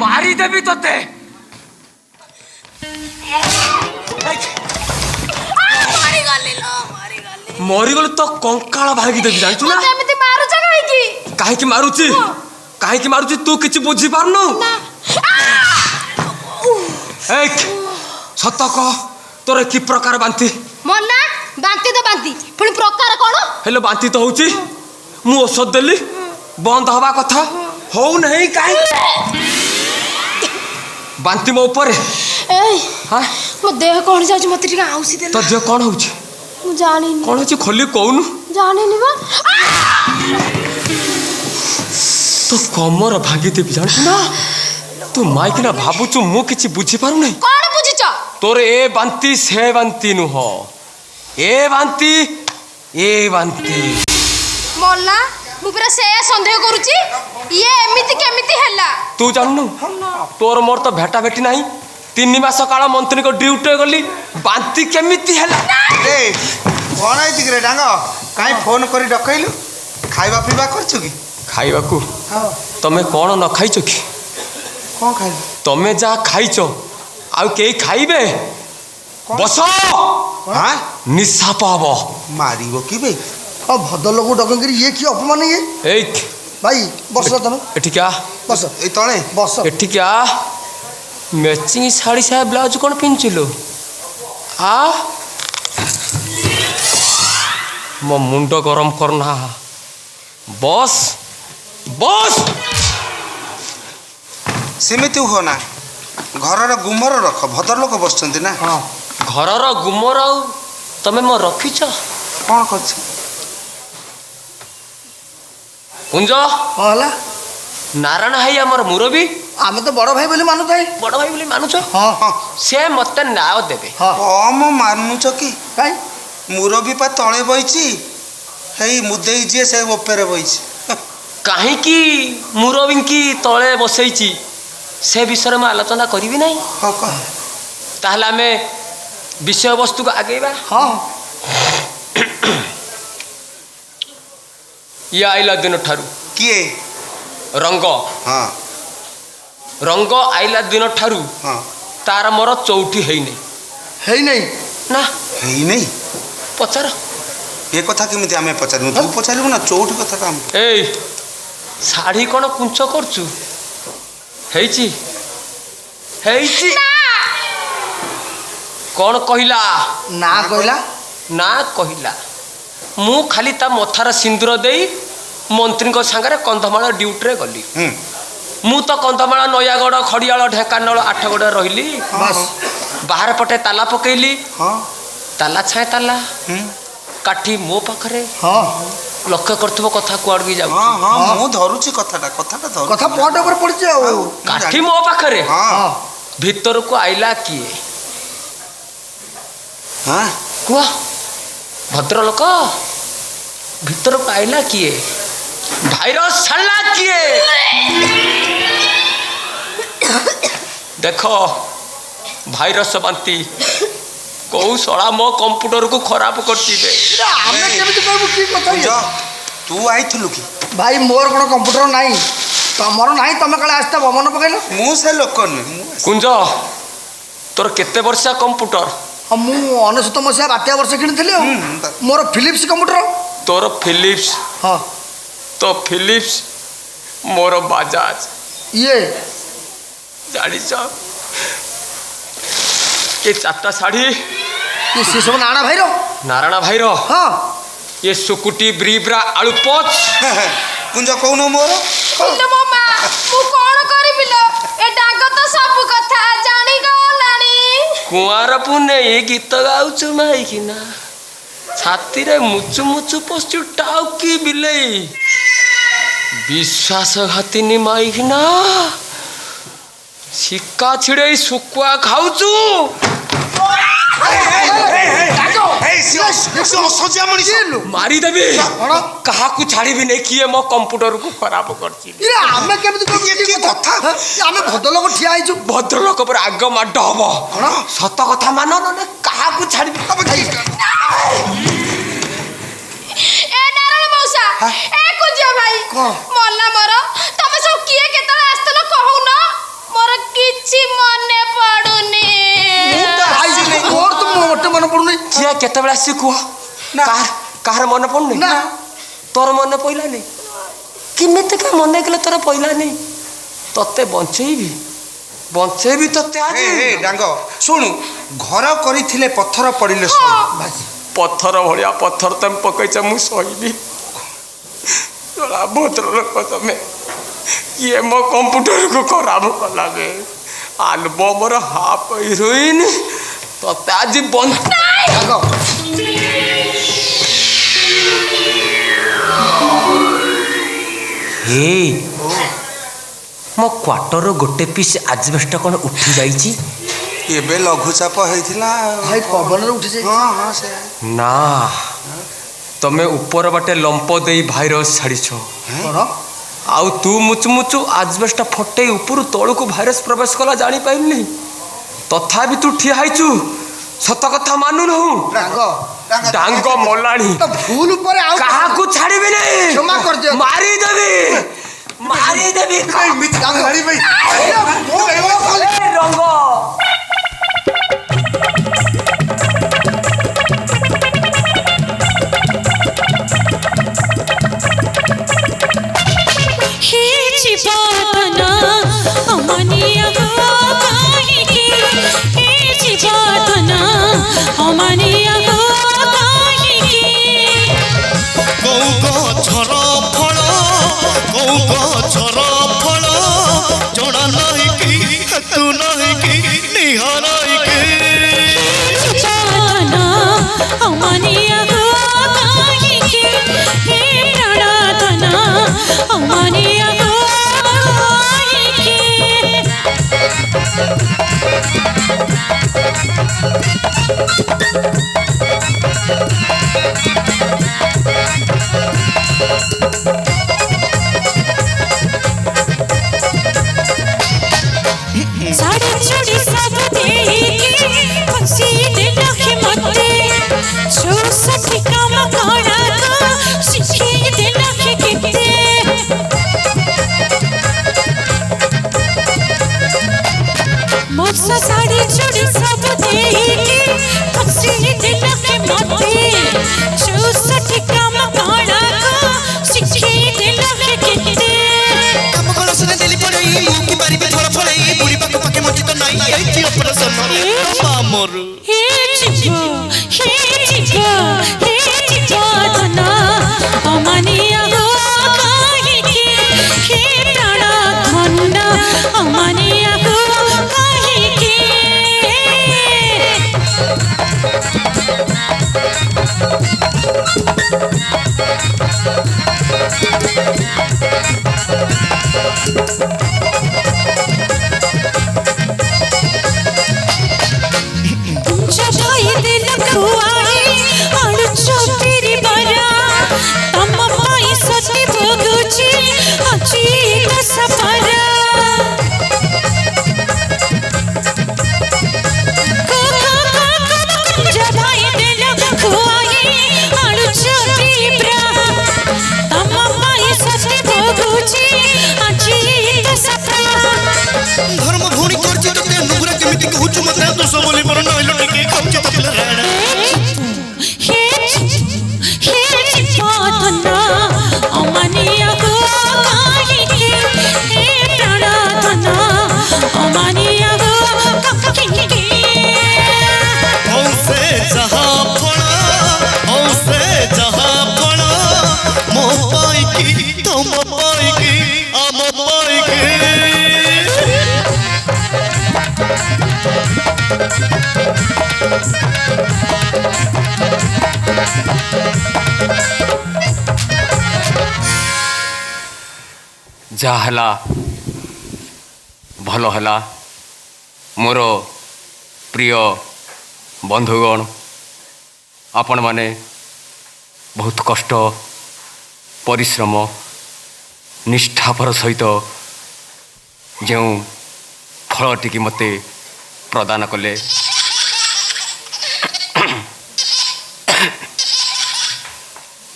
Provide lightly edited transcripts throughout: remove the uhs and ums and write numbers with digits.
मारी देवी तोते मरीगल तो कंकाल भागी देवी जानचु ना कहीं मारुची कहीं मारुची तू किसी बुझी पारनु सत कह तोर कि प्रकार बांती मना बांती तो बांती पुणी प्रकार कौन हेलो बांती तो होची मु औषध देली बंद हवा कथा हो नहीं कहीं बांती मो ऊपर हां मो देह कौन जाउछ मते टिका आउसी देला तो देह कौन होची मु जानी कौन होची खोली कहूनु जानी बा तो कमर भागी देवी जान ना तू माइक ना भाबुचु मु किछि बुझी पारु नहीं कौन बुझिच तोर ए बांती से बांती नु हो ए बांती मोल्ला मु पूरा से संदेह करूची ये एमिति केमिति हैला तू जाननु तोर मोर तो भेटा भेटी नहीं 3 मास काल मंत्री को ड्यूटी गली बांती केमिति हैला ए कोन है तिगरे डांग काई फोन करी डकैलु खाइबा पीबा करछु की खाइबा को तमे कोन न खाइछो की कोन खाइ तमे जा खाइछो आउ के खाइबे बस हां निशा पाबो मारिबो की बे अब भद्र लोग डकंगिरी ये की अपमान ये एक भाई बस तुम एठी क्या बस ए तळे बस एठी क्या मैचिंग साड़ी सा ब्लाउज कोन पिनचिलो आ मो मुंडो गरम करना बस बस सिमिति हो ना घरर गुमर रख भद्र लोक बसचंती ना हां घरर गुमर आउ तमे मो रखिछ कोन करछ कुंज होला नारायण हाई हमर मुरबी आमे तो बड़ भाई बोली मानु थाई बड़ भाई बोली मानुछ हां हां से मते न्याय देबे हां कम मानुछ की काई मुरबी पा तळे बइची हेई मुदेई जे से ऊपर बइची काहे की मुरबी की तळे बसैची से विषय में आलोचना करिवि नहीं हां का ताहला में विषय वस्तु को आगेबा हां या आइला दिन ठारू किए रंग हां रंग आइला दिन ठारू हां तार मोर चौठी हेई नहीं है नहीं ना हेई नहीं पचार ए कथा केमिति आमे पचारु तू पचारु ना चौठी कथा काम ए साड़ी कोन कुंच करचु हेईची हेईची कौन कहला ना कहला ना कहला मु खाली ता मथार सिंदूर देई मंत्री को सांगरे कंधमाल ड्यूटी रे गली मु तो कंधमाल नयागढ़ खड़ियाल ढेकानाल आठगढ़ रहिली बस बाहर पटे ताला पकेली हां ताला छाए ताला काठी मो पाखरे हां लक्ष्य करथबो कथा कुआड़ भी जाउ हां हां मु धरुची कथाटा धरु कथा पट ऊपर पड़छ काठी मो पाखरे हां भीतर को आइला किए हां कुआ भद्र लोक भीतर को आइला किए भाईरस छाड़ला किए देखो भाईरस बांती कौशला मो कंप्यूटर को खराब करती आमे केमिति कहबो की कथा ये जा तू आइथलु की भाई मोर कोन कंप्यूटर नाही तमर नाही तमे काले आस्ता बमन पकैलो मु से लोक न कुंज तोर केते वर्षा कंप्यूटर मु 99 मसिया बात्या वर्ष किनिथिले मोर फिलिप्स कंप्यूटर तोर फिलिप्स हां तो फिलिप्स मोर बाजाज ये जानी ये चारटा शाढ़ी ये से सब नाना भाई रो नारायण भाई रो हां ये सुकुटी ब्रीब्रा आलू पोच कुंज कहून मोर इलो मामा मु कोन करिबिलो ए डांग तो सब कथा जानी गलानी कुआर पुने ये गीत गाउछु माई कि ना छाती रे मुचु मुचु पस्चु टाउकी बिलेई विश्वासघातिनी माई कि ना सिक्का छिड़े सुकुआ खाउछु मारी देबी कहा को छाड़ी भी नहीं किए मो कंप्यूटर को खराब करची इरे आमे केमिति कहबो की कथा आमे भद्र लोग ठिया आइछु भद्र लोक पर आग माड हबो सत कथा मान न कहा को छाड़ी ए नारायण मौसा ए कुंजा भाई भाई कौन? मल्ला मोर तमे सब किए केतले आस्तलो कहू ना मोर किछि मने पडुनी मोर तो मोटे मन पड़ुनी किए केतबेला आसी कुह ना। कार मन पड़नी ना तोर मन पइला नहीं किमित का मन गले तोर पइला नहीं तते बंचेबी तते आज ए डांग शुणु घर करिथिले पत्थर पड़िले सही पत्थर भलिया पत्थर तुम पकईच मु सही भद्र लोक तमें किए मो कंप्यूटर को खराब कला बे आलबम हाफ हिरोइन तते आज बंद हे मो क्वार्टर गोटे पीस आजबेस्ट कौन उठी जाइची एबे लघुचाप होइथिला भाई पवन रे उठी जाई हां हां से ना तमे ऊपर बाटे लंप दे भाइरस छाड़ीछ कर आउ तू मुचुमुचु आजबेस्ट फटे ऊपर तलू को भाइरस प्रवेश कला जानी पाइली तथापि तू ठिया हाइचु सत कथा मानु डांग डांग मोलाणी तो भूल ऊपर आउ कहा को छाड़ीबी नहीं क्षमा कर दियो मारी देबी डांग हरी भाई रंग जीवाना अमनिया काहिकी हे जीवाना अमनिया काहिकी कौ गछर फल कौ गछर फल जड़ा नहीं कि हेतु नहीं कि निहाराई कि जीवाना अमनिया काहिकी हे प्राणाधना अमनिया काहिकी साड़ी चूड़ी सब देके फंसी दिल के मते जो सखी काम करा का सिखी दिल के किते मोसा साड़ी चूड़ी सब देके फंसी दिल के मते जो सखी काम करा का सिखी दिल के किते काम कला सुने दिली पड़ई मुकी बारी पे थोड़ा फड़ई बुढ़ी पाके पाके मोची तो नहीं आई थी ऑपरेशन मामर हे चिपा धना अमनिया काहिकी हे प्राण धना अमनिया काहिकी भाई दिल खुआई आलू चौपीरी बरा तम पाई सती भोगुची अची दसपरा भाई दिल खुआई आलू चौपीरी बरा तम पाई सती भोगुची अची दसपरा धर्म भूणी करछि तो ते नुगरा केमिति कहउछु मते तो सब बोली पर नइलो टिके खाउछि तो पिला राणा हे चिपाधना अमनिया काहिकी हे प्राणधना अमनिया काहिकी औसे जहां फड़ा मो पाई की तुम पाई की आम पाई की जा हला भल हला मोर प्रिय बंधुगण आपण माने बहुत कष्ट परिश्रम निष्ठापर सहित जो फलटी मते प्रदान कले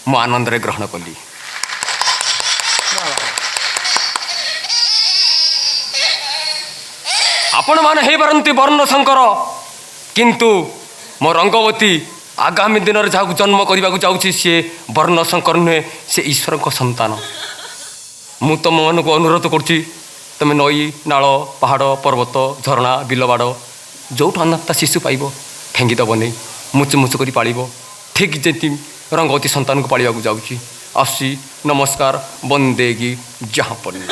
मु आनंद ग्रहण कली ଆପଣମାନେ ହେଇପାରନ୍ତି ବର୍ଣ୍ଣ ଶଙ୍କର, କିନ୍ତୁ ମୋ ରଙ୍ଗବତୀ ଆଗାମୀ ଦିନରେ ଯାହାକୁ ଜନ୍ମ କରିବାକୁ ଯାଉଛି ସିଏ ବର୍ଣ୍ଣ ଶଙ୍କର ନୁହେଁ, ସେ ଈଶ୍ୱରଙ୍କ ସନ୍ତାନ। ମୁଁ ତୁମମାନଙ୍କୁ ଅନୁରୋଧ କରୁଛି, ତୁମେ ନଈ, ନାଳ, ପାହାଡ଼, ପର୍ବତ, ଝରଣା, ବିଲବାଡ଼ ଯେଉଁଠୁ ଅନାଥ ଶିଶୁ ପାଇବ ଫେଙ୍ଗିଦେବନି, ମୁଚୁମୁଚୁ କରି ପାଳିବ, ଠିକ୍ ଯେମିତି ରଙ୍ଗବତୀ ସନ୍ତାନକୁ ପାଳିବାକୁ ଯାଉଛି। ଆସୁଛି, ନମସ୍କାର, ବନ୍ଦେଗୀ ଯାହା ପଡ଼ିଲା।